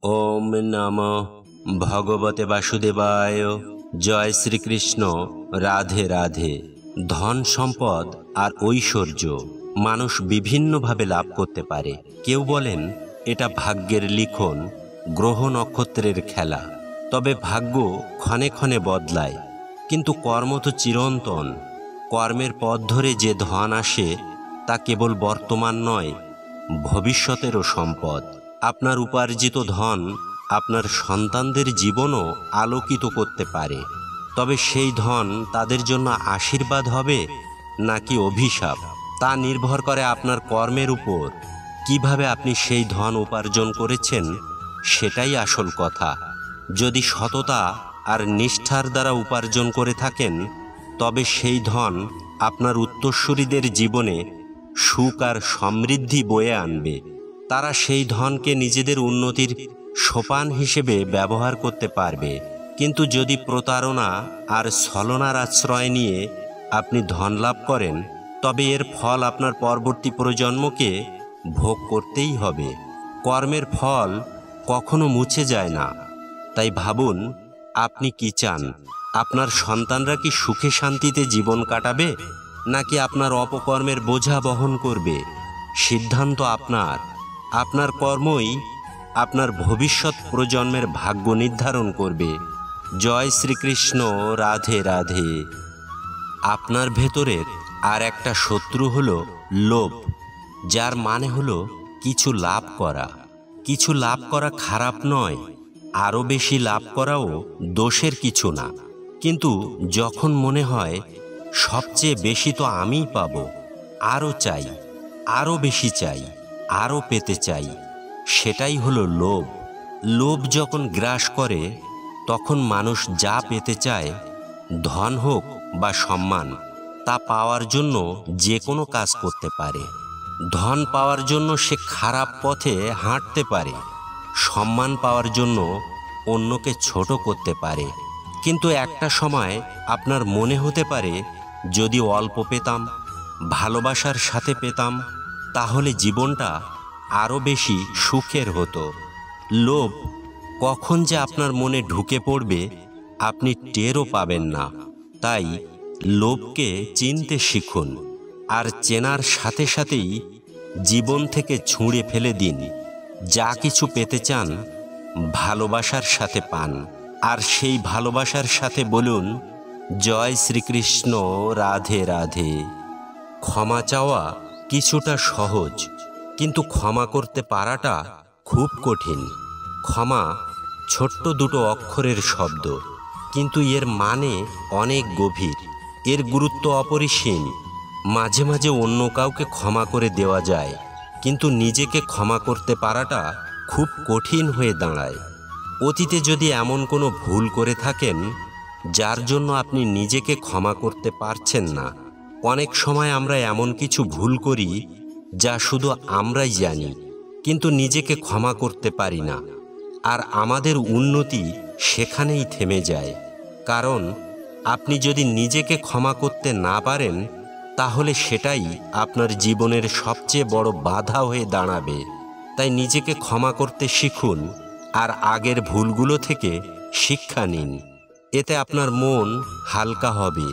ओम नमो भगवते वासुदेवाय। जय श्रीकृष्ण। राधे राधे। धन सम्पद और ऐश्वर्य मानुष विभिन्नभावे लाभ करते पारे। केउ बोलेन एटा भाग्येर लिखन, ग्रह नक्षत्रेर खेला। तबे भाग्य क्षणे क्षणे बदलाय, किन्तु कर्म तो चिरन्तन। कर्मेर पथ धरे जे धन आसे ता केवल बर्तमान नय, भविष्यतेरो सम्पद। आपनार उपार्जित धन आपनार सन्तानदेर जीवनও आलोकित करते पारे। तबे सेई धन तादेर जन्य आशीर्वाद हबे नाकि अभिशाप ता निर्भर करे आपनार कर्मेर उपर। किभाबे आपनि सेई धन उपार्जन करेछेन सेटाई आसल कथा। यदि सतता और निष्ठार द्वारा उपार्जन करे थाकेन तबे सेई धन आपनार उत्तरसूरीदेर जीवने सुख और समृद्धि बये आनबे। तारा सेई धन के निजेदेर उन्नतिर सोपान हिसेबे व्यवहार करते पारबे। किन्तु यदि प्रतारणा और छलनार आश्रय निये आपनि धन लाभ करें तबे एर फल आपनार परवर्ती प्रजन्मके भोग करतेई हबे। कर्मेर फल कखनो मुछे जाय ना। ताई भाबुन आपनि कि चान? आपनार सन्तानरा कि सुखे शान्तिते जीवन काटाबे नाकि आपनार अपकर्मेर बोझा बहन करबे? सिद्धान्त आपनार। आपनार कर्मई आपनार भविष्यत प्रजन्मेर भाग्य निर्धारण करबे। जय श्रीकृष्ण। राधे राधे। आपनार भेतरेर आर एकटा शत्रु हलो लोभ, जार माने हलो किछु लाभ करा। किछु लाभ करा खाराप नय, आरो बेशी लाभ कराओ दोषेर किछु ना। किन्तु जखन मने हय सबचेये बेशी तो आमिई पाबो, आरो चाई, आरो बेशी चाई, आरो पेते चाई, सेटाई हलो लोभ। लोभ जखन ग्रास करे तखन मानुष जा पेते चाय, धन होक बा सम्मान, ता पाওয়ার জন্য যে কোনো কাজ করতে পারে। ধন পাওয়ার জন্য সে খারাপ পথে হাঁটতে পারে, সম্মান পাওয়ার জন্য অন্যকে ছোট করতে পারে। কিন্তু একটা সময় আপনার মনে হতে পারে যদি অল্প পেতাম, ভালোবাসার সাথে পেতাম, তাহলে জীবনটা আরো বেশি সুখের হতো। লোভ কখন যে আপনার মনে ঢুকে পড়বে আপনি টেরও পাবেন না। তাই লোভকে চিনতে শিখুন, আর চেনার সাথে সাথেই জীবন থেকে ছুঁড়ে ফেলে দিন। যা কিছু পেতে চান ভালোবাসার সাথে পান, আর সেই ভালোবাসার সাথে বলুন জয় শ্রীকৃষ্ণ। রাধে রাধে। ক্ষমা চাওয়া কিছুটা সহজ, কিন্তু ক্ষমা করতে পারাটা খুব কঠিন। ক্ষমা ছোট্ট দুটো অক্ষরের শব্দ, কিন্তু এর মানে অনেক গভীর। এর গুরুত্ব অপরিসীম। মাঝে মাঝে অন্য কাউকে ক্ষমা করে দেওয়া যায়, কিন্তু নিজেকে ক্ষমা করতে পারাটা খুব কঠিন হয়ে দাঁড়ায়। অতীতে যদি এমন কোনো ভুল করে থাকেন যার জন্য আপনি নিজেকে ক্ষমা করতে পারছেন না, অনেক সময় আমরা এমন কিছু ভুল করি যা শুধু আমরাই জানি, কিন্তু নিজেকে ক্ষমা করতে পারি না। আর আমাদের উন্নতি সেখানেই থেমে যায়। কারণ আপনি যদি নিজেকে ক্ষমা করতে না পারেন তাহলে সেটাই আপনার জীবনের সবচেয়ে বড় বাধা হয়ে দাঁড়াবে। তাই নিজেকে ক্ষমা করতে শিখুন আর আগের ভুলগুলো থেকে শিক্ষা নিন। এতে আপনার মন হালকা হবে।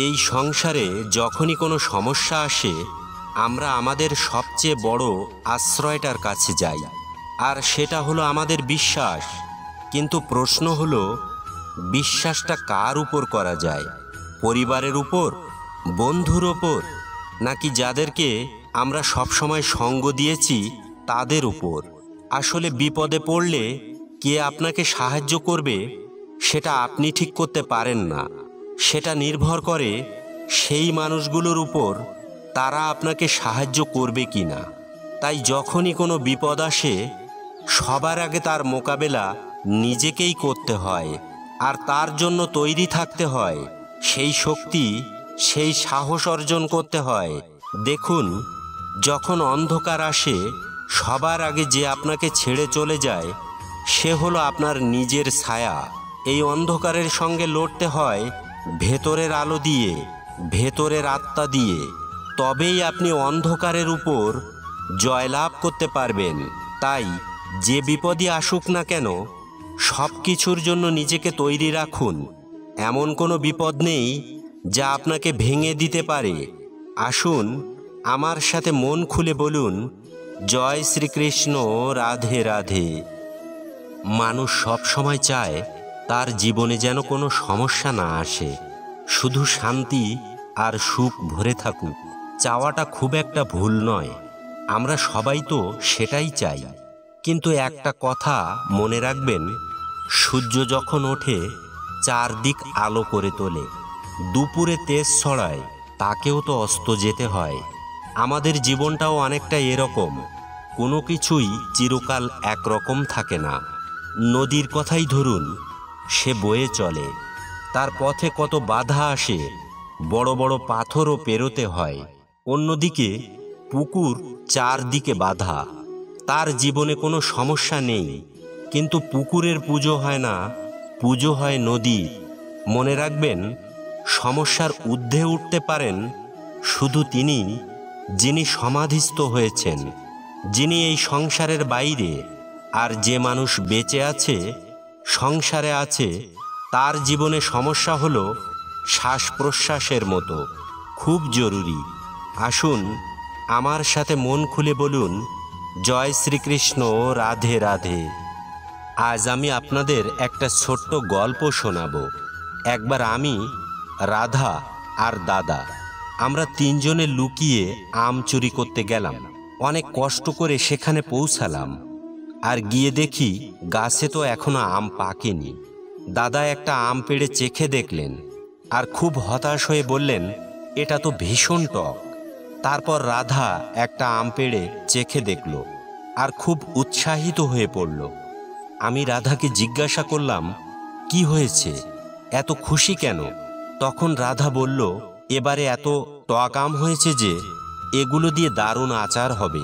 এই সংসারে যখনই কোনো সমস্যা আসে আমরা আমাদের সবচেয়ে বড় আশ্রয়টার কাছে যাই, আর সেটা হলো আমাদের বিশ্বাস। কিন্তু প্রশ্ন হলো বিশ্বাসটা কার উপর করা যায়? পরিবারের উপর, বন্ধুর উপর, নাকি যাদেরকে আমরা সবসময় সঙ্গ দিয়েছি তাদের উপর? আসলে বিপদে পড়লে কে আপনাকে সাহায্য করবে সেটা আপনি ঠিক করতে পারেন না। সেটা নির্ভর করে সেই মানুষগুলোর উপর, তারা আপনাকে সাহায্য করবে কি না। তাই যখনই কোনো বিপদ আসে সবার আগে তার মোকাবেলা নিজেকেই করতে হয়, আর তার জন্য তৈরি থাকতে হয়। সেই শক্তি, সেই সাহস অর্জন করতে হয়। দেখুন, যখন অন্ধকার আসে সবার আগে যে আপনাকে ছেড়ে চলে যায় সে হলো আপনার নিজের ছায়া। এই অন্ধকারের সঙ্গে লড়তে হয় ভেতরের আলো দিয়ে, ভেতরের আত্মা দিয়ে। তবেই আপনি অন্ধকারের উপর জয়লাভ করতে পারবেন। তাই যে বিপদই আসুক না কেন সব কিছুর জন্য নিজেকে তৈরি রাখুন। এমন কোনো বিপদ নেই যা আপনাকে ভেঙে দিতে পারে। আসুন আমার সাথে মন খুলে বলুন, জয় শ্রীকৃষ্ণ, রাধে রাধে। মানুষ সব সময় চায় তার জীবনে যেন কোনো সমস্যা না আসে, শুধু শান্তি আর সুখ ভরে থাকুক। চাওয়াটা খুব একটা ভুল নয়, আমরা সবাই তো সেটাই চাই। কিন্তু একটা কথা মনে রাখবেন, সূর্য যখন ওঠে চারদিক আলো করে তোলে, দুপুরে তেজ ছড়ায়, তাকেও তো অস্ত যেতে হয়। আমাদের জীবনটাও অনেকটা এরকম, কোনো কিছুই চিরকাল একরকম থাকে না। নদীর কথাই ধরুন, সে বয়ে চলে, তার পথে কত বাধা আসে, বড় বড় পাথরও পেরোতে হয়। অন্যদিকে পুকুর চারদিকে বাধা, তার জীবনে কোনো সমস্যা নেই, কিন্তু পুকুরের পুজো হয় না, পুজো হয় নদী। মনে রাখবেন, সমস্যার ঊর্ধ্বে উঠতে পারেন শুধু তিনি, যিনি সমাধিস্থ হয়েছেন, যিনি এই সংসারের বাইরে। আর যে মানুষ বেঁচে আছে, সংসারে আছে, তার জীবনে সমস্যা হলো শ্বাস প্রশ্বাসের মতো, খুব জরুরি। আসুন আমার সাথে মন খুলে বলুন, জয় শ্রীকৃষ্ণ, রাধে রাধে। আজ আমি আপনাদের একটা ছোট্ট গল্প শোনাবো। একবার আমি, রাধা আর দাদা, আমরা তিনজনে লুকিয়ে আম চুরি করতে গেলাম। অনেক কষ্ট করে সেখানে পৌঁছালাম, আর গিয়ে দেখি গাছে তো এখনো আম পাকেনি। দাদা একটা আম পেড়ে চেখে দেখলেন আর খুব হতাশ হয়ে বললেন, এটা তো ভীষণ টক। তারপর রাধা একটা আম পেড়ে চেখে দেখল আর খুব উৎসাহিত হয়ে পড়ল। আমি রাধাকে জিজ্ঞাসা করলাম, কি হয়েছে, এত খুশি কেন? তখন রাধা বলল, এবারে এত টক আম হয়েছে যে এগুলো দিয়ে দারুণ আচার হবে।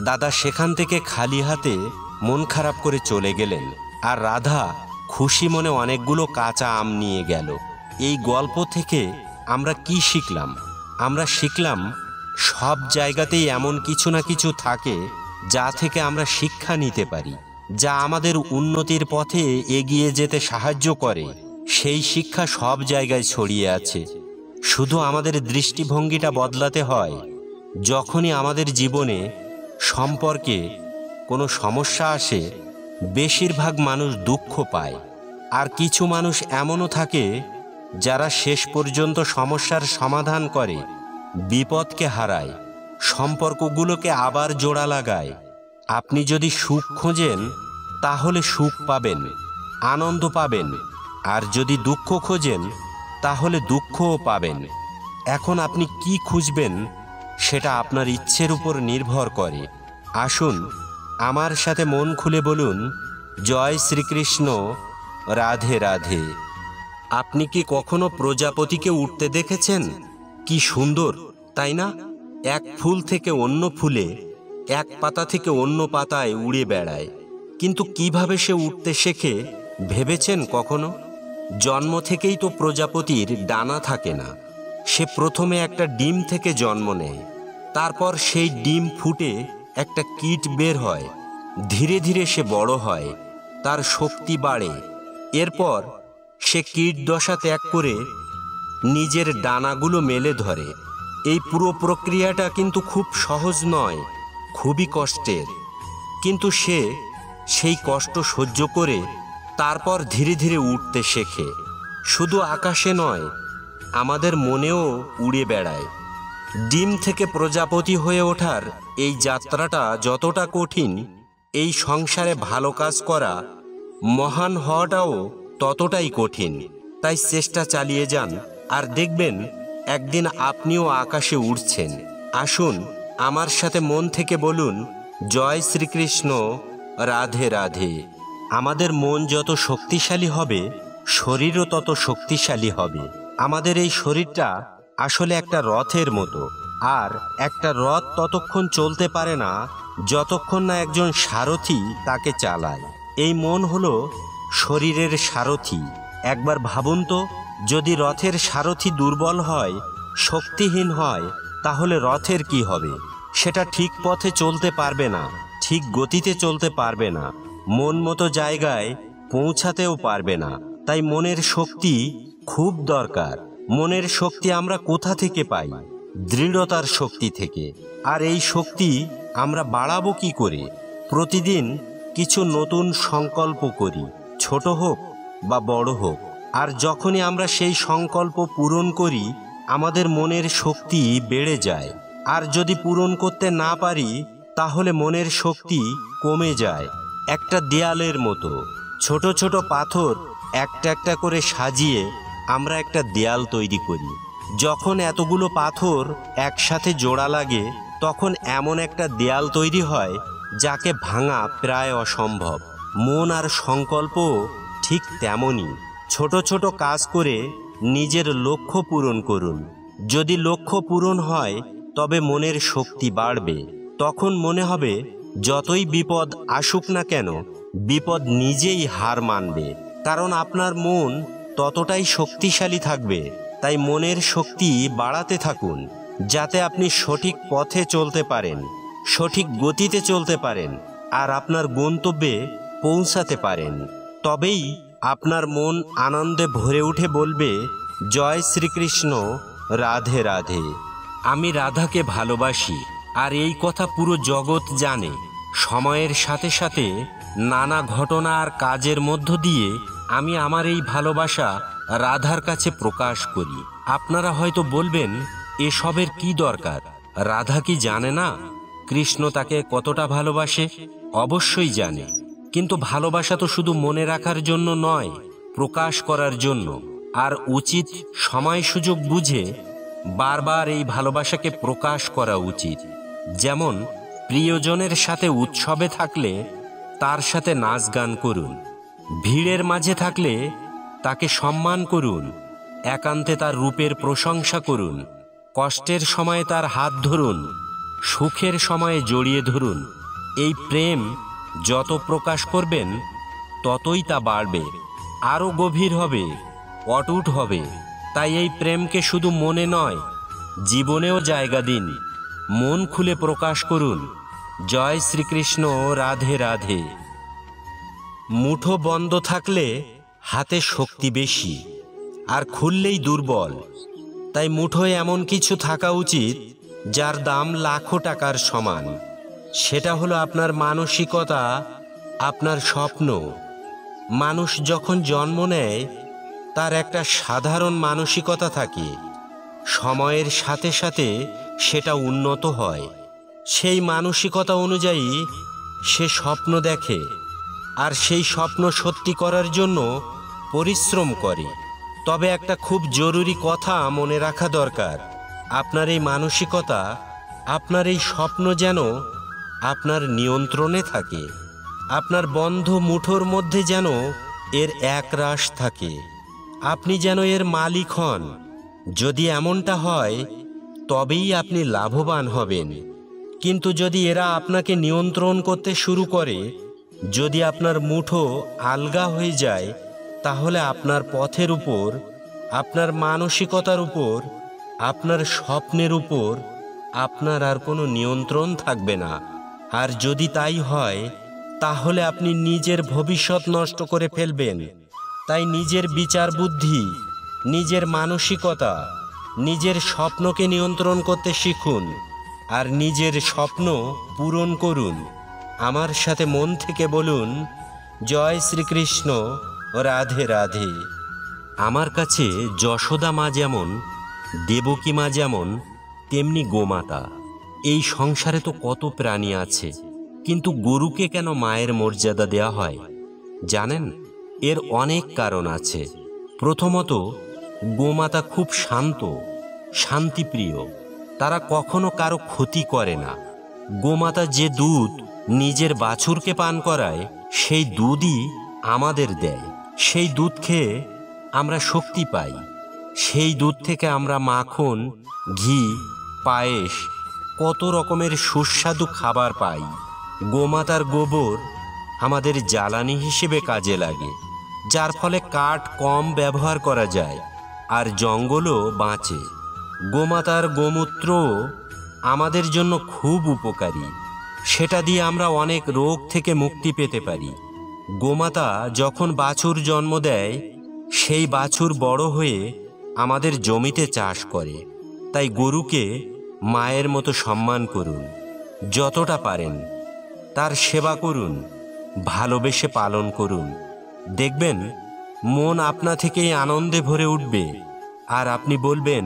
দাদা সেখান থেকে খালি হাতে মন খারাপ করে চলে গেলেন, আর রাধা খুশি মনে অনেকগুলো কাঁচা আম নিয়ে গেল। এই গল্প থেকে আমরা কি শিখলাম? আমরা শিখলাম, সব জায়গাতেই এমন কিছু না কিছু থাকে যা থেকে আমরা শিক্ষা নিতে পারি, যা আমাদের উন্নতির পথে এগিয়ে যেতে সাহায্য করে। সেই শিক্ষা সব জায়গায় ছড়িয়ে আছে, শুধু আমাদের দৃষ্টিভঙ্গিটা বদলাতে হয়। যখনই আমাদের জীবনে সম্পর্কে কোনো সমস্যা আসে, বেশিরভাগ মানুষ দুঃখ পায়, আর কিছু মানুষ এমনও থাকে যারা শেষ পর্যন্ত সমস্যার সমাধান করে, বিপদকে হারায়, সম্পর্কগুলোকে আবার জোড়া লাগায়। আপনি যদি সুখ খোঁজেন তাহলে সুখ পাবেন, আনন্দ পাবেন, আর যদি দুঃখ খোঁজেন তাহলে দুঃখও পাবেন। এখন আপনি কি খুঁজবেন সেটা আপনার ইচ্ছের উপর নির্ভর করে। আসুন আমার সাথে মন খুলে বলুন, জয় শ্রীকৃষ্ণ, রাধে রাধে। আপনি কি কখনো প্রজাপতিকে উঠতে দেখেছেন? কি সুন্দর, তাই না? এক ফুল থেকে অন্য ফুলে, এক পাতা থেকে অন্য পাতায় উড়ে বেড়ায়। কিন্তু কিভাবে সে উঠতে শেখে ভেবেছেন কখনো? জন্ম থেকেই তো প্রজাপতির ডানা থাকে না। সে প্রথমে একটা ডিম থেকে জন্ম নেয়, তারপর সেই ডিম ফুটে একটা কীট বের হয়। ধীরে ধীরে সে বড় হয়, তার শক্তি বাড়ে। এরপর সে কীট দশা ত্যাগ করে নিজের ডানাগুলো মেলে ধরে। এই পুরো প্রক্রিয়াটা কিন্তু খুব সহজ নয়, খুবই কষ্টের। কিন্তু সে সেই কষ্ট সহ্য করে তারপর ধীরে ধীরে উঠতে শেখে। শুধু আকাশে নয়, আমাদের মনেও উড়ে বেড়ায়। ডিম থেকে প্রজাপতি হয়ে ওঠার এই যাত্রাটা যতটা কঠিন, এই সংসারে ভালো কাজ করা, মহান হওয়াটাও ততটাই কঠিন। তাই চেষ্টা চালিয়ে যান, আর দেখবেন একদিন আপনিও আকাশে উড়ছেন। আসুন আমার সাথে মন থেকে বলুন, জয় শ্রীকৃষ্ণ, রাধে রাধে। আমাদের মন যত শক্তিশালী হবে, শরীরও তত শক্তিশালী হবে। আমাদের এই শরীরটা আসলে একটা রথের মতো, আর একটা রথ ততক্ষণ চলতে পারে না যতক্ষণ না একজন সারথি তাকে চালায়। এই মন হলো শরীরের সারথি। একবার ভাবুন তো, যদি রথের সারথি দুর্বল হয়, শক্তিহীন হয়, তাহলে রথের কি হবে? সেটা ঠিক পথে চলতে পারবে না। ঠিক গতিতে চলতে পারবে না, মন মতো জায়গায় পৌঁছাতেও পারবে না। তাই মনের শক্তি খুব দরকার। মনের শক্তি আমরা কোথা থেকে পাই? দৃঢ়তার শক্তি থেকে। আর এই শক্তি আমরা বাড়াবো কি করে? প্রতিদিন কিছু নতুন সংকল্প করি, ছোট হোক বা বড় হোক। আর যখনই আমরা সেই সংকল্প পূরণ করি, আমাদের মনের শক্তি বেড়ে যায়। আর যদি পূরণ করতে না পারি, তাহলে মনের শক্তি কমে যায়। একটা দেয়ালের মতো ছোট ছোট পাথর একটা একটা করে সাজিয়ে আমরা একটা দেয়াল তৈরি করি। যখন এতগুলো পাথর একসাথে জোড়া লাগে, তখন এমন একটা দেয়াল তৈরি হয় যাকে ভাঙা প্রায় অসম্ভব। মন আর সংকল্প ঠিক তেমনই। ছোট ছোট কাজ করে নিজের লক্ষ্য পূরণ করুন। যদি লক্ষ্য পূরণ হয়, তবে মনের শক্তি বাড়বে। তখন মনে হবে যতই বিপদ আসুক না কেন, বিপদ নিজেই হার মানবে, কারণ আপনার মন ততটাই শক্তিশালী থাকবে। তাই মনের শক্তি বাড়াতে থাকুন, যাতে আপনি সঠিক পথে চলতে পারেন, সঠিক গতিতে চলতে পারেন, আর আপনার গন্তব্যে পৌঁছাতে পারেন। তবেই আপনার মন আনন্দে ভরে উঠে বলবে, জয় শ্রীকৃষ্ণ, রাধে রাধে। আমি রাধাকে ভালোবাসি, আর এই কথা পুরো জগৎ জানে। সময়ের সাথে সাথে নানা ঘটনা আর কাজের মধ্য দিয়ে আমি আমার এই ভালোবাসা রাধার কাছে প্রকাশ করি। আপনারা হয়তো বলবেন, এসবের কি দরকার? রাধা কি জানে না কৃষ্ণ তাকে কতটা ভালোবাসে? অবশ্যই জানে, কিন্তু ভালোবাসা তো শুধু মনে রাখার জন্য নয়, প্রকাশ করার জন্য। আর উচিত সময় সুযোগ বুঝে বারবার এই ভালোবাসাকে প্রকাশ করা উচিত। যেমন প্রিয়জনের সাথে উৎসবে থাকলে তার সাথে নাচ গান করুন, ভিড়ের মাঝে থাকলে তাকে সম্মান করুন, একান্তে তার রূপের প্রশংসা করুন, কষ্টের সময়ে তার হাত ধরুন, সুখের সময়ে জড়িয়ে ধরুন। এই প্রেম যত প্রকাশ করবেন, ততই তা বাড়বে, আরও গভীর হবে, অটুট হবে। তাই এই প্রেমকে শুধু মনে নয়, জীবনেও জায়গা দিন। মন খুলে প্রকাশ করুন, জয় শ্রীকৃষ্ণ, রাধে রাধে। মুঠো বন্ধ থাকলে হাতে শক্তি বেশি, আর খুললেই দুর্বল। তাই মুঠোয় এমন কিছু থাকা উচিত যার দাম লাখো টাকার সমান। সেটা হলো আপনার মানসিকতা, আপনার স্বপ্ন। মানুষ যখন জন্ম নেয়, তার একটা সাধারণ মানসিকতা থাকে। সময়ের সাথে সাথে সেটা উন্নত হয়। সেই মানসিকতা অনুযায়ী সে স্বপ্ন দেখে, আর সেই স্বপ্ন সত্যি করার জন্য পরিশ্রম করে। তবে একটা খুব জরুরি কথা মনে রাখা দরকার, আপনার এই মানসিকতা, আপনার এই স্বপ্ন যেন আপনার নিয়ন্ত্রণে থাকে। আপনার বন্ধ মুঠোর মধ্যে যেন এর একরাশ থাকে, আপনি যেন এর মালিক হন। যদি এমনটা হয়, তবেই আপনি লাভবান হবেন। কিন্তু যদি এরা আপনাকে নিয়ন্ত্রণ করতে শুরু করে, যদি আপনার মুঠো আলগা হয়ে যায়, তাহলে আপনার পথের উপর, আপনার মানসিকতার উপর, আপনার স্বপ্নের উপর আপনার আর কোনো নিয়ন্ত্রণ থাকবে না। আর যদি তাই হয়, তাহলে আপনি নিজের ভবিষ্যৎ নষ্ট করে ফেলবেন। তাই নিজের বিচার বুদ্ধি, নিজের মানসিকতা, নিজের স্বপ্নকে নিয়ন্ত্রণ করতে শিখুন, আর নিজের স্বপ্ন পূরণ করুন। আমার সাথে মন থেকে বলুন, জয় শ্রীকৃষ্ণ, রাধে রাধে। আমার কাছে যশোদা মা যেমন, দেবকী মা যেমন, তেমনি গোমাতা। এই সংসারে তো কত প্রাণী আছে, কিন্তু গরুকে কেন মায়ের মর্যাদা দেয়া হয় জানেন? এর অনেক কারণ আছে। প্রথমত, গোমাতা খুব শান্ত, শান্তিপ্রিয়। তারা কখনো কারো ক্ষতি করে না। গোমাতা যে দুধ নিজের বাছুরকে পান করায়, সেই দুধই আমাদের দেয়। সেই দুধ খেয়ে আমরা শক্তি পাই। সেই দুধ থেকে আমরা মাখন, ঘি, পায়েস, কত রকমের সুস্বাদু খাবার পাই। গোমাতার গোবর আমাদের জ্বালানি হিসেবে কাজে লাগে, যার ফলে কাঠ কম ব্যবহার করা যায়, আর জঙ্গলও বাঁচে। গোমাতার গোমূত্র আমাদের জন্য খুব উপকারী। সেটা দিয়ে আমরা অনেক রোগ থেকে মুক্তি পেতে পারি। গোমাতা যখন বাছুর জন্ম দেয়, সেই বাছুর বড় হয়ে আমাদের জমিতে চাষ করে। তাই গরুকে মায়ের মতো সম্মান করুন, যতটা পারেন তার সেবা করুন, ভালোবেসে পালন করুন। দেখবেন মন আপনা থেকেই আনন্দে ভরে উঠবে, আর আপনি বলবেন,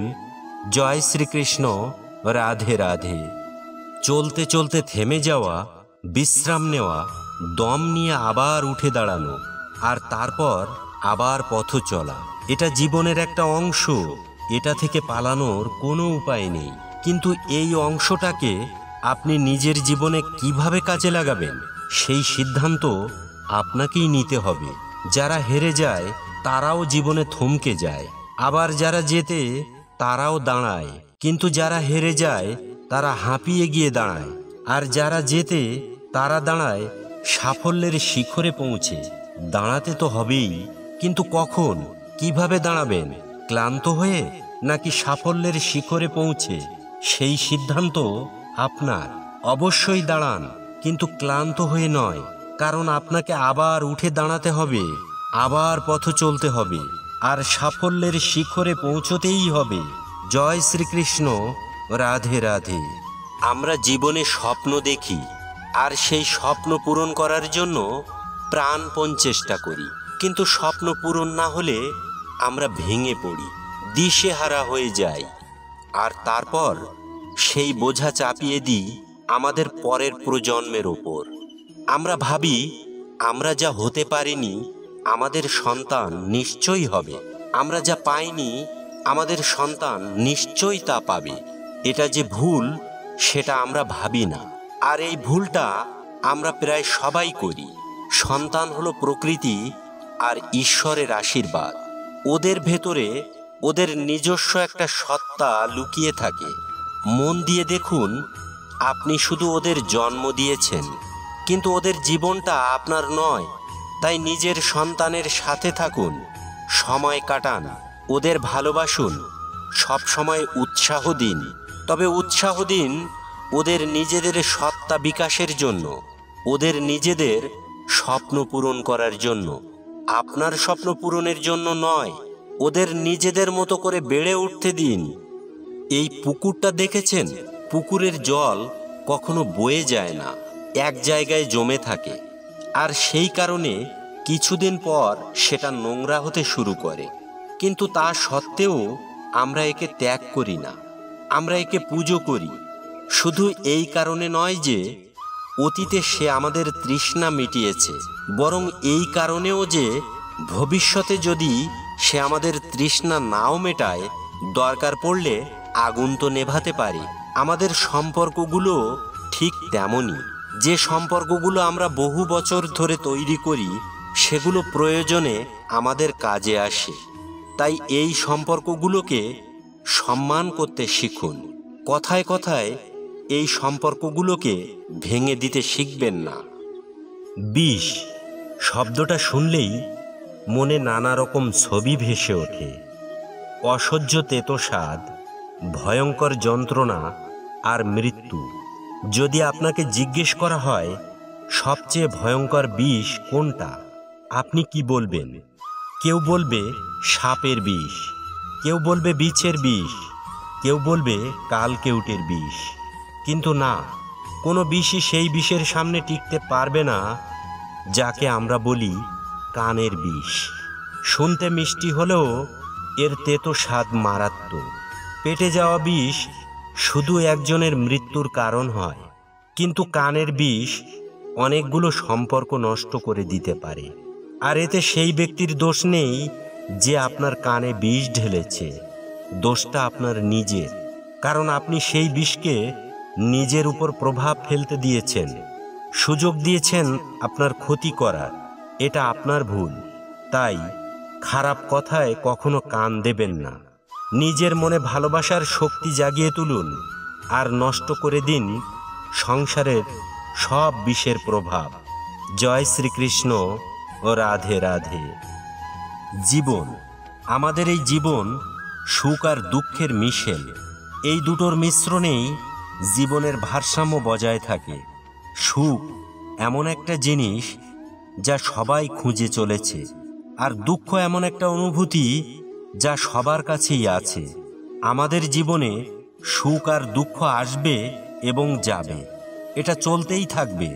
জয় শ্রীকৃষ্ণ, রাধে রাধে। চলতে চলতে থেমে যাওয়া, বিশ্রাম নেওয়া, দম নিয়ে আবার উঠে দাঁড়ানো, আর তারপর আবার পথ চলা, এটা জীবনের একটা অংশ। এটা থেকে পালানোর কোনো উপায় নেই। কিন্তু এই অংশটাকে আপনি নিজের জীবনে কিভাবে কাজে লাগাবেন, সেই সিদ্ধান্ত আপনাকেই নিতে হবে। যারা হেরে যায় তারাও জীবনে থমকে যায়, আবার যারা জেতে তারাও দাঁড়ায়। কিন্তু যারা হেরে যায় তারা হাঁপিয়ে গিয়ে দাঁড়ায়, আর যারা জেতে তারা দাঁড়ায় সাফল্যের শিখরে পৌঁছে। দাঁড়াতে তো হবেই, কিন্তু কখন, কিভাবে দাঁড়াবেন? ক্লান্ত হয়ে নাকি সাফল্যের শিখরে পৌঁছে? সেই সিদ্ধান্ত আপনার। অবশ্যই দাঁড়ান, কিন্তু ক্লান্ত হয়ে নয়, কারণ আপনাকে আবার উঠে দাঁড়াতে হবে, আবার পথ চলতে হবে, আর সাফল্যের শিখরে পৌঁছতেই হবে। জয় শ্রীকৃষ্ণ, রাধে রাধে। আমরা জীবনে স্বপ্ন দেখি, আর সেই স্বপ্ন পূরণ করার জন্য প্রাণপণ চেষ্টা করি। কিন্তু স্বপ্ন পূরণ না হলে আমরা ভেঙে পড়ি, দিশেহারা হয়ে যাই, আর তারপর সেই বোঝা চাপিয়ে দিই আমাদের পরের প্রজন্মের ওপর। আমরা ভাবি, আমরা যা হতে পারিনি আমাদের সন্তান নিশ্চয়ই হবে, আমরা যা পাইনি আমাদের সন্তান নিশ্চয়ই তা পাবে। এটা যে ভুল সেটা আমরা ভাবি না, আর এই ভুলটা আমরা প্রায় সবাই করি। সন্তান হলো প্রকৃতি আর ঈশ্বরের আশীর্বাদ। ওদের ভেতরে ওদের নিজস্ব একটা সত্তা লুকিয়ে থাকে। মন দিয়ে দেখুন, আপনি শুধু ওদের জন্ম দিয়েছেন, কিন্তু ওদের জীবনটা আপনার নয়। তাই নিজের সন্তানের সাথে থাকুন, সময় কাটান, ওদের ভালোবাসুন, সব সময় উৎসাহ দিন। তবে উৎসাহ দিন ওদের নিজেদের সত্তা বিকাশের জন্য, ওদের নিজেদের স্বপ্ন পূরণ করার জন্য, আপনার স্বপ্ন পূরণের জন্য নয়। ওদের নিজেদের মতো করে বেড়ে উঠতে দিন। এই পুকুরটা দেখেছেন? পুকুরের জল কখনো বয়ে যায় না, এক জায়গায় জমে থাকে, আর সেই কারণে কিছুদিন পর সেটা নোংরা হতে শুরু করে। কিন্তু তা সত্ত্বেও আমরা একে ত্যাগ করি না, আমরা একে পুজো করি। শুধু এই কারণে নয় যে অতীতে সে আমাদের তৃষ্ণা মিটিয়েছে, বরং এই কারণেও যে ভবিষ্যতে যদি সে আমাদের তৃষ্ণা নাও মেটায়, দরকার পড়লে আগুন তো নেভাতে পারে। আমাদের সম্পর্কগুলো ঠিক তেমনই। যে সম্পর্কগুলো আমরা বহু বছর ধরে তৈরি করি, সেগুলো প্রয়োজনে আমাদের কাজে আসে। তাই এই সম্পর্কগুলোকে সম্মান করতে শিখুন। কথায় কথায় এই সম্পর্কগুলোকে ভেঙে দিতে শিখবেন না। বিষ শব্দটা শুনলেই মনে নানা রকম ছবি ভেসে ওঠে। অসহ্য তেতো স্বাদ, ভয়ঙ্কর যন্ত্রণা আর মৃত্যু। যদি আপনাকে জিজ্ঞেস করা হয় সবচেয়ে ভয়ঙ্কর বিষ কোনটা, আপনি কি বলবেন? কেউ বলবে সাপের বিষ, কেউ বলবে বিছের বিষ, কেউ বলবে কালকেউটের বিষ। কিন্তু না, কোনো বিষই সেই বিষের সামনে টিকতে পারবে না যাকে আমরা বলি কানের বিষ। শুনতে মিষ্টি হলেও এর তেতো স্বাদ মারাত্মক। পেটে যাওয়া বিষ শুধু একজনের মৃত্যুর কারণ হয়, কিন্তু কানের বিষ অনেকগুলো সম্পর্ক নষ্ট করে দিতে পারে। আর এতে সেই ব্যক্তির দোষ নেই যে আপনার কানে বিষ ঢেলেছে, দোষটা আপনার নিজের। কারণ আপনি সেই বিষকে নিজের উপর প্রভাব ফেলতে দিয়েছেন, সুযোগ দিয়েছেন আপনার ক্ষতি করার। এটা আপনার ভুল। তাই খারাপ কথায় কখনো কান দেবেন না। নিজের মনে ভালোবাসার শক্তি জাগিয়ে তুলুন, আর নষ্ট করে দিন সংসারের সব বিষের প্রভাব। জয় শ্রীকৃষ্ণ ও রাধে রাধে। জীবন, আমাদের এই জীবন সুখ আর দুঃখের মিশেল। এই দুটোর মিশ্রণেই জীবনের ভারসাম্য বজায় থাকে। সুখ এমন একটা জিনিস যা সবাই খুঁজে চলেছে, আর দুঃখ এমন একটা অনুভূতি যা সবার কাছেই আছে। আমাদের জীবনে সুখ আর দুঃখ আসবে এবং যাবে, এটা চলতেই থাকবে।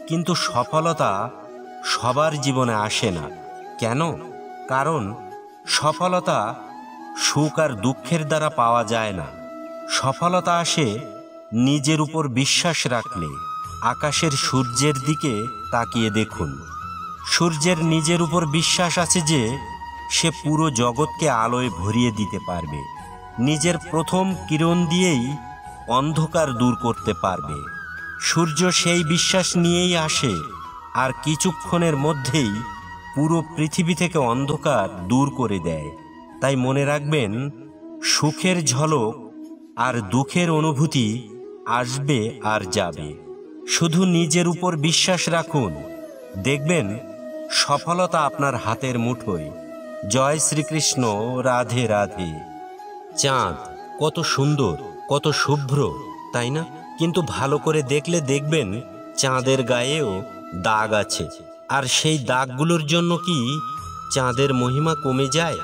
কিন্তু সফলতা সবার জীবনে আসে না। কেন? কারণ সফলতা সুখ আর দুঃখের দ্বারা পাওয়া যায় না। সফলতা আসে নিজের উপর বিশ্বাস রাখলে। আকাশের সূর্যের দিকে তাকিয়ে দেখুন, সূর্যের নিজের উপর বিশ্বাস আছে যে সে পুরো জগৎকে আলোয় ভরিয়ে দিতে পারবে। নিজের প্রথম কিরণ দিয়েই অন্ধকার দূর করতে পারবে। সূর্য সেই বিশ্বাস নিয়েই আসে, আর কিছুক্ষণের মধ্যেই পুরো পৃথিবী থেকে অন্ধকার দূর করে দেয়। তাই মনে রাখবেন, সুখের ঝলক আর দুঃখের অনুভূতি আসবে আর যাবে। শুধু নিজের উপর বিশ্বাস রাখুন, দেখবেন সফলতা আপনার হাতের মুঠোয়। জয় শ্রীকৃষ্ণ। রাধে রাধে। চাঁদ কত সুন্দর, কত শুভ্র, তাই না? কিন্তু ভালো করে দেখলে দেখবেন চাঁদের গায়েও দাগ আছে। আর সেই দাগগুলোর জন্য কি চাঁদের মহিমা কমে যায়?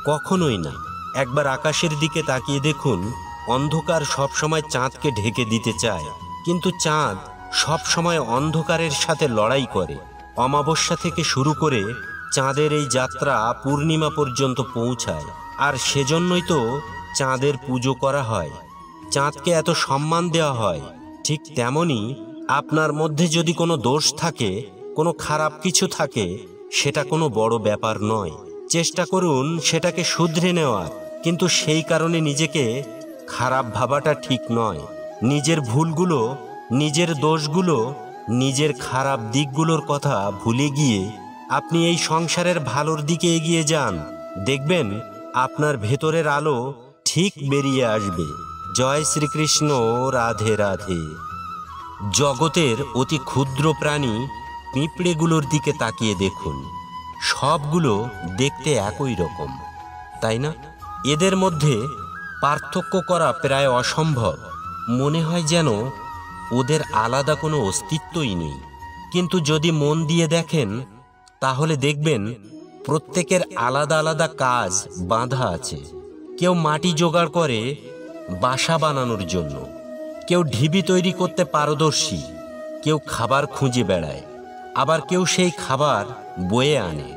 কখনোই না। একবার আকাশের দিকে তাকিয়ে দেখুন, অন্ধকার সবসময় চাঁদকে ঢেকে দিতে চায়, কিন্তু চাঁদ সবসময় অন্ধকারের সাথে লড়াই করে। অমাবস্যা থেকে শুরু করে চাঁদের এই যাত্রা পূর্ণিমা পর্যন্ত পৌঁছায়, আর সেজন্যই তো চাঁদের পুজো করা হয়, চাঁদকে এত সম্মান দেওয়া হয়। ঠিক তেমনি আপনার মধ্যে যদি কোনো দোষ থাকে, কোনো খারাপ কিছু থাকে, সেটা কোনো বড় ব্যাপার নয়। চেষ্টা করুন সেটাকে শুধরে নেওয়ার, কিন্তু সেই কারণে নিজেকে খারাপ ভাবাটা ঠিক নয়। নিজের ভুলগুলো, নিজের দোষগুলো, নিজের খারাপ দিকগুলোর কথা ভুলে গিয়ে আপনি এই সংসারের ভালোর দিকে এগিয়ে যান। দেখবেন আপনার ভেতরের আলো ঠিক বেরিয়ে আসবে। জয় শ্রীকৃষ্ণ। রাধে রাধে। জগতের অতি ক্ষুদ্র প্রাণী পিঁপড়েগুলোর দিকে তাকিয়ে দেখুন, সবগুলো দেখতে একই রকম, তাই না? এদের মধ্যে পার্থক্য করা প্রায় অসম্ভব। মনে হয় যেন ওদের আলাদা কোনো অস্তিত্বই নেই। কিন্তু যদি মন দিয়ে দেখেন, তাহলে দেখবেন প্রত্যেকের আলাদা আলাদা কাজ বাঁধা আছে। কেউ মাটি জোগাড় করে বাসা বানানোর জন্য, কেউ ঢিবি তৈরি করতে পারদর্শী, কেউ খাবার খুঁজে বেড়ায়, আবার কেউ সেই খাবার বয়ে আনে।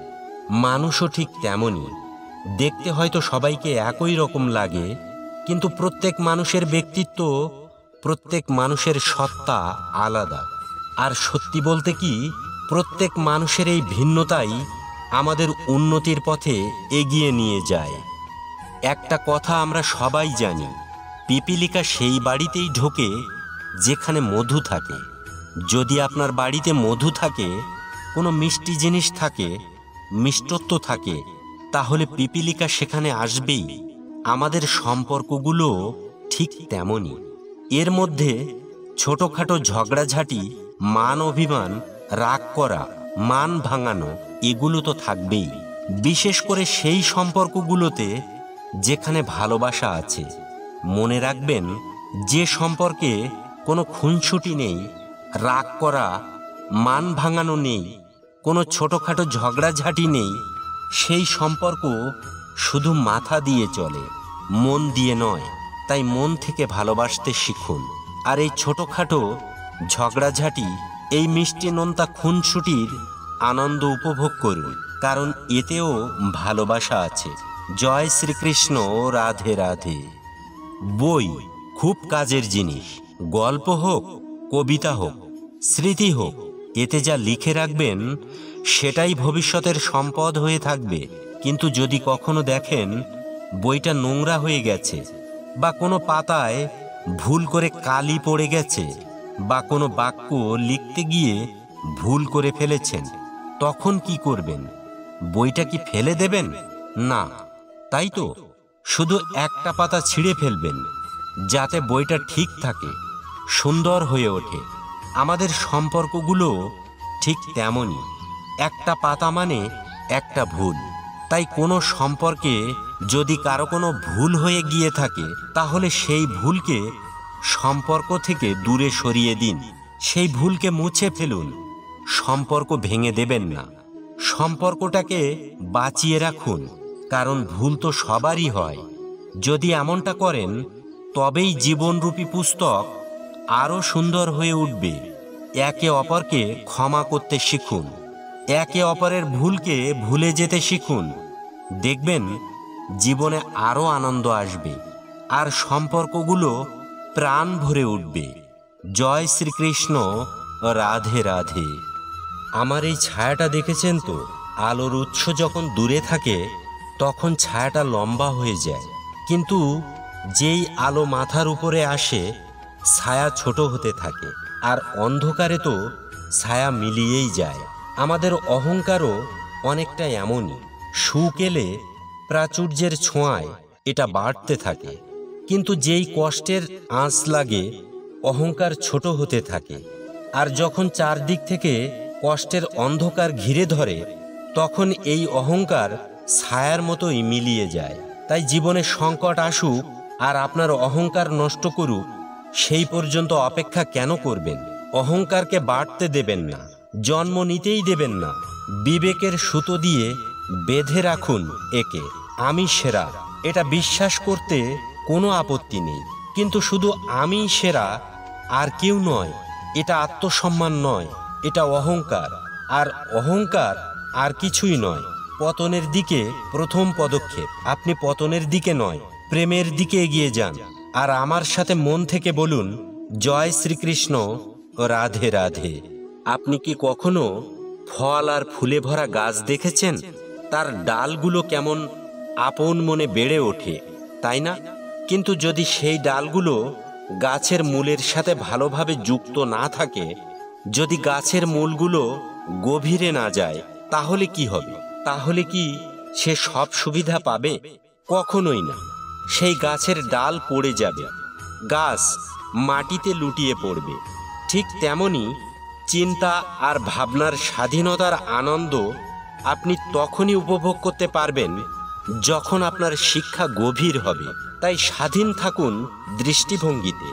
মানুষও ঠিক তেমনই। দেখতে হয়তো সবাইকে একই রকম লাগে, কিন্তু প্রত্যেক মানুষের ব্যক্তিত্ব, প্রত্যেক মানুষের সত্তা আলাদা। আর সত্যি বলতে কি, প্রত্যেক মানুষের এই ভিন্নতাই আমাদের উন্নতির পথে এগিয়ে নিয়ে যায়। একটা কথা আমরা সবাই জানি, পিপীলিকা সেই বাড়িতেই ঢোকে যেখানে মধু থাকে। যদি আপনার বাড়িতে মধু থাকে, কোনো মিষ্টি জিনিস থাকে, মিষ্টত্ব থাকে, তাহলে পিপীলিকা সেখানে আসবেই। আমাদের সম্পর্কগুলো ঠিক তেমনই। এর মধ্যে ছোটখাটো ঝগড়াঝাটি, মান অভিমান, রাগ করা, মান ভাঙানো, এগুলো তো থাকবেই। বিশেষ করে সেই সম্পর্কগুলোতে যেখানে ভালোবাসা আছে। মনে রাখবেন, যে সম্পর্কে কোনো খুনসুটি নেই, রাগ করা, মান ভাঙানো নেই, কোনো ছোটখাটো ঝগড়াঝাটি নেই, সেই সম্পর্ক শুধু মাথা দিয়ে চলে, মন দিয়ে নয়। তাই মন থেকে ভালোবাসতে শিখুন। আর এই ছোটখাটো ঝগড়াঝাটি, এই মিষ্টি নোনতা খুনসুটির আনন্দ উপভোগ করুন, কারণ এতেও ভালোবাসা আছে। জয় শ্রীকৃষ্ণ। রাধে রাধে। বই খুব কাজের জিনিস। গল্প হোক, কবিতা হোক, স্মৃতি হোক, এতে যা লিখে রাখবেন সেটাই ভবিষ্যতের সম্পদ হয়ে থাকবে। কিন্তু যদি কখনো দেখেন বইটা নোংরা হয়ে গেছে, বা কোনো পাতায় ভুল করে কালি পড়ে গেছে, বা কোনো বাক্য লিখতে গিয়ে ভুল করে ফেলেছেন, তখন কি করবেন? বইটা কি ফেলে দেবেন? না, তাই তো। শুধু একটা পাতা ছিঁড়ে ফেলবেন, যাতে বইটা ঠিক থাকে, সুন্দর হয়ে ওঠে। আমাদের সম্পর্কগুলো ঠিক তেমনই। একটা পাতা মানে একটা ভুল। তাই কোনো সম্পর্কে যদি কারো কোনো ভুল হয়ে গিয়ে থাকে, তাহলে সেই ভুলকে সম্পর্ক থেকে দূরে সরিয়ে দিন। সেই ভুলকে মুছে ফেলুন। সম্পর্ক ভেঙে দেবেন না, সম্পর্কটাকে বাঁচিয়ে রাখুন, কারণ ভুল তো সবারই হয়। যদি এমনটা করেন তবেই জীবনরূপী পুস্তক আরও সুন্দর হয়ে উঠবে। একে অপরকে ক্ষমা করতে শিখুন, একে অপরের ভুলকে ভুলে যেতে শিখুন। দেখবেন জীবনে আরও আনন্দ আসবে, আর সম্পর্কগুলো প্রাণ ভরে উঠবে। জয় শ্রীকৃষ্ণ। রাধে রাধে। আমার এই ছায়াটা দেখেছেন তো? আলোর উৎস যখন দূরে থাকে তখন ছায়াটা লম্বা হয়ে যায়, কিন্তু যেই আলো মাথার উপরে আসে ছায়া ছোট হতে থাকে। আর অন্ধকারে তো ছায়া মিলিয়েই যায়। আমাদের অহংকারও অনেকটা এমনই। সুখ এলে প্রাচুর্যের ছোঁয়ায় এটা বাড়তে থাকে, কিন্তু যেই কষ্টের আঁচ লাগে অহংকার ছোট হতে থাকে। আর যখন চারদিক থেকে কষ্টের অন্ধকার ঘিরে ধরে তখন এই অহংকার ছায়ার মতোই মিলিয়ে যায়। তাই জীবনে সংকট আসুক আর আপনার অহংকার নষ্ট করুক, সেই পর্যন্ত অপেক্ষা কেন করবেন? অহংকারকে বাড়তে দেবেন না, জন্ম নিতেই দেবেন না। বিবেকের সুতো দিয়ে বেঁধে রাখুন একে। আমি সেরা, এটা বিশ্বাস করতে কোনো আপত্তি নেই, কিন্তু শুধু আমি সেরা আর কেউ নয়, এটা আত্মসম্মান নয়, এটা অহংকার। আর অহংকার আর কিছুই নয়, পতনের দিকে প্রথম পদক্ষেপ। আপনি পতনের দিকে নয়, প্রেমের দিকে এগিয়ে যান। আর আমার সাথে মন থেকে বলুন, জয় শ্রীকৃষ্ণ। রাধে রাধে। আপনি কি কখনো ফল আর ফুলে ভরা গাছ দেখেছেন? তার ডালগুলো কেমন আপন মনে বেড়ে ওঠে, তাই না? কিন্তু যদি সেই ডালগুলো গাছের মূলের সাথে ভালোভাবে যুক্ত না থাকে, যদি গাছের মূলগুলো গভীরে না যায়, তাহলে কি হবে? তাহলে কি সে সব সুবিধা পাবে? কখনোই না। সেই গাছের ডাল পড়ে যাবে, গাছ মাটিতে লুটিয়ে পড়বে। ঠিক তেমনি চিন্তা আর ভাবনার স্বাধীনতার আনন্দ আপনি তখনই উপভোগ করতে পারবেন যখন আপনার শিক্ষা গভীর হবে। তাই স্বাধীন থাকুন দৃষ্টিভঙ্গিতে,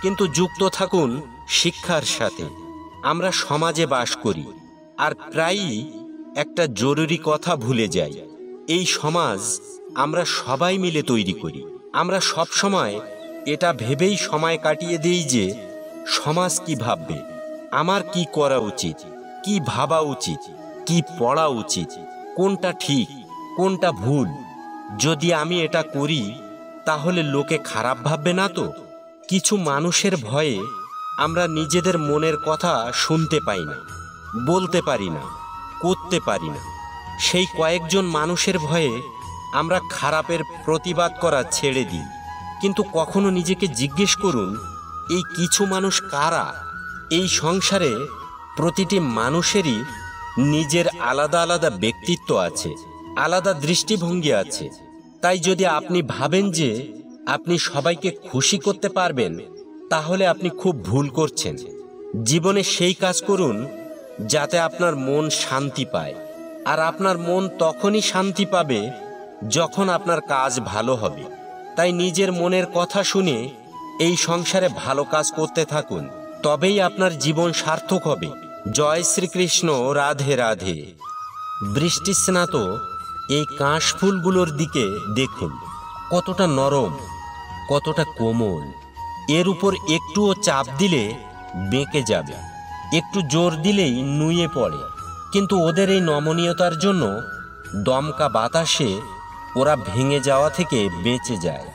কিন্তু যুক্ত থাকুন শিক্ষার সাথে। আমরা সমাজে বাস করি আর প্রায়ই একটা জরুরি কথা ভুলে যাই। এই সমাজ আমরা সবাই মিলে তৈরি করি। আমরা সব সময় এটা ভেবেই সময় কাটিয়ে দিই যে সমাজ কি ভাববে, আমার কি করা উচিত, কি ভাবা উচিত, কি পড়া উচিত, কোনটা ঠিক কোনটা ভুল। যদি আমি এটা করি তাহলে লোকে খারাপ ভাববে না তো? কিছু মানুষের ভয়ে আমরা নিজেদের মনের কথা শুনতে পাই না, বলতে পারি না, করতে পারি না। সেই কয়েকজন মানুষের ভয়ে আমরা খারাপের প্রতিবাদ করা ছেড়ে দিই। কিন্তু কখনো নিজেকে জিজ্ঞেস করুন, এই কিছু মানুষ কারা? এই সংসারে প্রতিটি মানুষেরই নিজের আলাদা আলাদা ব্যক্তিত্ব আছে, আলাদা দৃষ্টিভঙ্গি আছে। তাই যদি আপনি ভাবেন যে আপনি সবাইকে খুশি করতে পারবেন, তাহলে আপনি খুব ভুল করছেন। জীবনে সেই কাজ করুন যাতে আপনার মন শান্তি পায়। আর আপনার মন তখনই শান্তি পাবে যখন আপনার কাজ ভালো হবে। তাই নিজের মনের কথা শুনে এই সংসারে ভালো কাজ করতে থাকুন, তবেই আপনার জীবন সার্থক হবে। জয় শ্রীকৃষ্ণ। রাধে রাধে। বৃষ্টিস্নাত এই কাশফুলগুলোর দিকে দেখুন, কতটা নরম, কতটা কোমল। এর উপর একটুও চাপ দিলে বেঁকে যাবে, একটু জোর দিলেই নুয়ে পড়ে। কিন্তু ওদের এই নমনীয়তার জন্য দমকা বাতাসে ওরা ভেঙে যাওয়া থেকে বেঁচে যায়।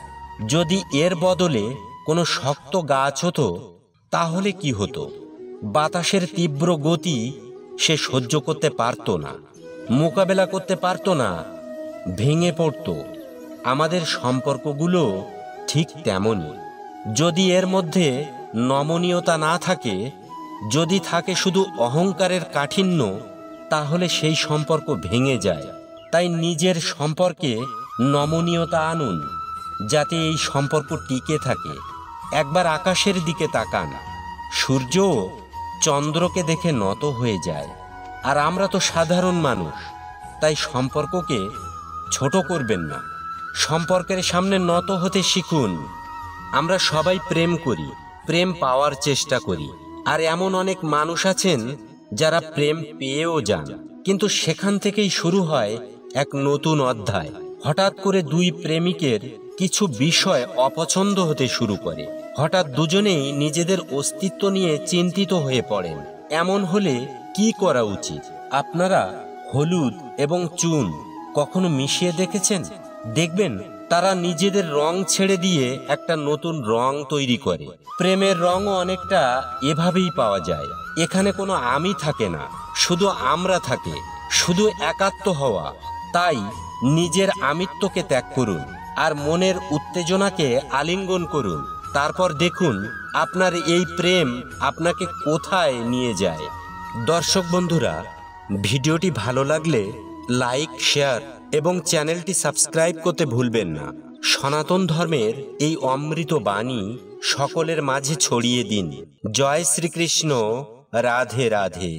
যদি এর বদলে কোনো শক্ত গাছ হতো তাহলে কি হতো? বাতাসের তীব্র গতি সে সহ্য করতে পারত না, মোকাবেলা করতে পারত না, ভেঙে পড়ত। আমাদের সম্পর্কগুলো ঠিক তেমনই। যদি এর মধ্যে নমনীয়তা না থাকে, যদি থাকে শুধু অহংকারের কাঠিন্য, তাহলে সেই সম্পর্ক ভেঙে যায়। তাই নিজের সম্পর্কে নমনীয়তা আনুন যাতে এই সম্পর্ক টিকে থাকে। একবার আকাশের দিকে তাকান, সূর্য চন্দ্রকে দেখে নত হয়ে যায়। আর আমরা তো সাধারণ মানুষ, তাই সম্পর্ককে ছোট করবেন না, সম্পর্কের সামনে নত হতে শিখুন। আমরা সবাই প্রেম করি, প্রেম পাওয়ার চেষ্টা করি, আর এমন অনেক মানুষ আছেন যারা প্রেম পেয়েও যান, কিন্তু সেখান থেকেই শুরু হয় এক নতুন অধ্যায়। হঠাৎ করে দুই প্রেমিকের কিছু বিষয় অপছন্দ হতে শুরু করে। হঠাৎ দুজনেই নিজেদের অস্তিত্ব নিয়ে চিন্তিত হয়ে পড়েন। এমন হলে কি করা উচিত? আপনারা হলুদ এবং চুন কখনো মিশিয়ে দেখেছেন? দেখবেন তারা নিজেদের রং ছেড়ে দিয়ে একটা নতুন রং তৈরি করে। প্রেমের রঙও অনেকটা এভাবেই পাওয়া যায়। এখানে কোনো আমি থাকে না, শুধু আমরা থাকে, শুধু একাত্ম হওয়া। তাই নিজের আমিত্বকে ত্যাগ করুন আর মনের উত্তেজনাকে আলিঙ্গন করুন। তারপর দেখুন আপনার এই প্রেম আপনাকে কোথায় নিয়ে যায়। দর্শক বন্ধুরা, ভিডিওটি ভালো লাগলে লাইক, শেয়ার এবং চ্যানেলটি সাবস্ক্রাইব করতে ভুলবেন না। সনাতন ধর্মের এই অমৃত বাণী সকলের মাঝে ছড়িয়ে দিন। জয় শ্রীকৃষ্ণ। রাধে রাধে।